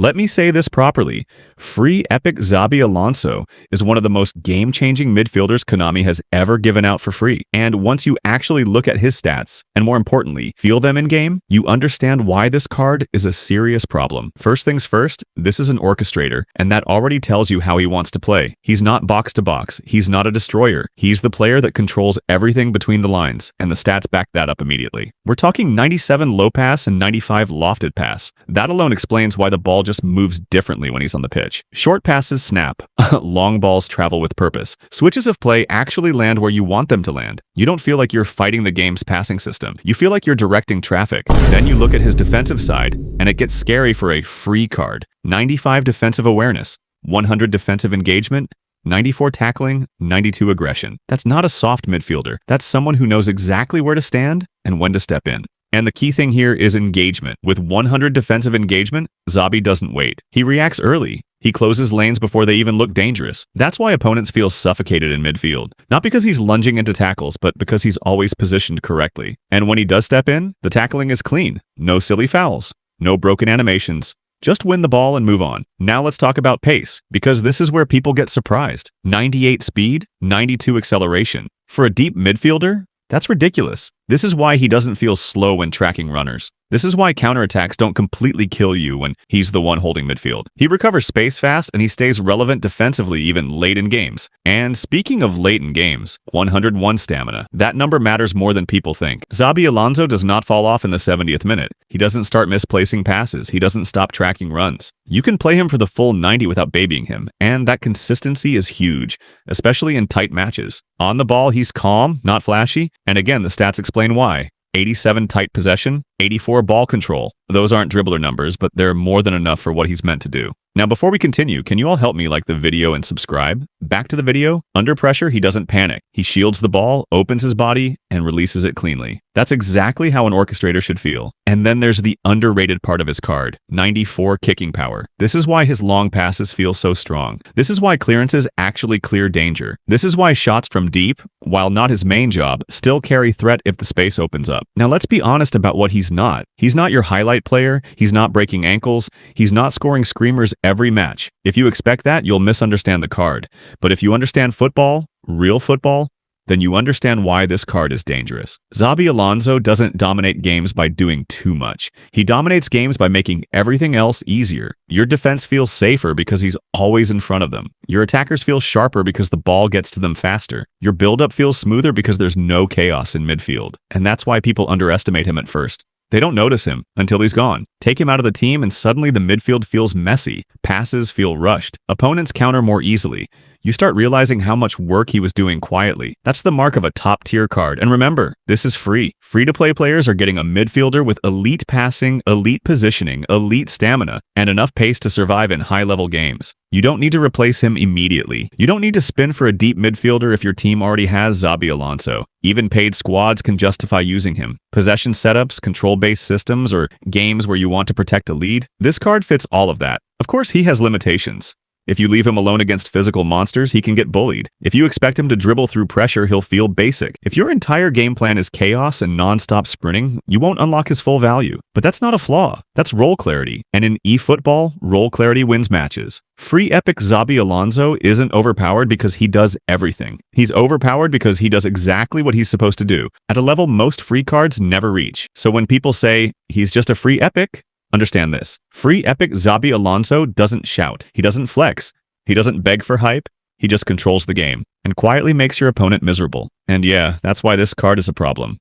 Let me say this properly. Free Epic Xabi Alonso is one of the most game-changing midfielders Konami has ever given out for free. And once you actually look at his stats, and more importantly, feel them in-game, you understand why this card is a serious problem. First things first, this is an orchestrator, and that already tells you how he wants to play. He's not box-to-box. He's not a destroyer. He's the player that controls everything between the lines, and the stats back that up immediately. We're talking 97 low pass and 95 lofted pass. That alone explains why the ball just moves differently when he's on the pitch. Short passes snap. Long balls travel with purpose. Switches of play actually land where you want them to land. You don't feel like you're fighting the game's passing system. You feel like you're directing traffic. Then you look at his defensive side, and it gets scary for a free card. 95 defensive awareness, 100 defensive engagement, 94 tackling, 92 aggression. That's not a soft midfielder. That's someone who knows exactly where to stand and when to step in. And the key thing here is engagement. With 100 defensive engagement, Xabi doesn't wait. He reacts early. He closes lanes before they even look dangerous. That's why opponents feel suffocated in midfield. Not because he's lunging into tackles, but because he's always positioned correctly. And when he does step in, the tackling is clean. No silly fouls. No broken animations. Just win the ball and move on. Now let's talk about pace, because this is where people get surprised. 98 speed, 92 acceleration. For a deep midfielder, that's ridiculous. This is why he doesn't feel slow when tracking runners. This is why counterattacks don't completely kill you when he's the one holding midfield. He recovers space fast and he stays relevant defensively even late in games. And speaking of late in games, 101 stamina. That number matters more than people think. Xabi Alonso does not fall off in the 70th minute. He doesn't start misplacing passes. He doesn't stop tracking runs. You can play him for the full 90 without babying him, and that consistency is huge, especially in tight matches. On the ball, he's calm, not flashy, and again, the stats explain why. 87 tight possession, 84 ball control. Those aren't dribbler numbers, but they're more than enough for what he's meant to do. Now, before we continue, can you all help me like the video and subscribe? Back to the video. Under pressure, he doesn't panic. He shields the ball, opens his body, and releases it cleanly. That's exactly how an orchestrator should feel. And then there's the underrated part of his card, 94 kicking power. This is why his long passes feel so strong. This is why clearances actually clear danger. This is why shots from deep, while not his main job, still carry threat if the space opens up. Now, let's be honest about what he's not. He's not your highlight player. He's not breaking ankles. He's not scoring screamers every match. If you expect that, you'll misunderstand the card. But if you understand football, real football, then you understand why this card is dangerous. Xabi Alonso doesn't dominate games by doing too much. He dominates games by making everything else easier. Your defense feels safer because he's always in front of them. Your attackers feel sharper because the ball gets to them faster. Your build-up feels smoother because there's no chaos in midfield. And that's why people underestimate him at first. They don't notice him until he's gone. Take him out of the team and suddenly the midfield feels messy. Passes feel rushed. Opponents counter more easily. You start realizing how much work he was doing quietly. That's the mark of a top-tier card. And remember, this is free. Free-to-play players are getting a midfielder with elite passing, elite positioning, elite stamina, and enough pace to survive in high-level games. You don't need to replace him immediately. You don't need to spin for a deep midfielder if your team already has Xabi Alonso. Even paid squads can justify using him. Possession setups, control-based systems, or games where you want to protect a lead, this card fits all of that. Of course, he has limitations. If you leave him alone against physical monsters, he can get bullied. If you expect him to dribble through pressure, he'll feel basic. If your entire game plan is chaos and non-stop sprinting, you won't unlock his full value. But that's not a flaw. That's role clarity. And in eFootball, role clarity wins matches. Free Epic Xabi Alonso isn't overpowered because he does everything. He's overpowered because he does exactly what he's supposed to do, at a level most free cards never reach. So when people say, he's just a free epic, understand this. Free Epic Xabi Alonso doesn't shout. He doesn't flex. He doesn't beg for hype. He just controls the game and quietly makes your opponent miserable. And yeah, that's why this card is a problem.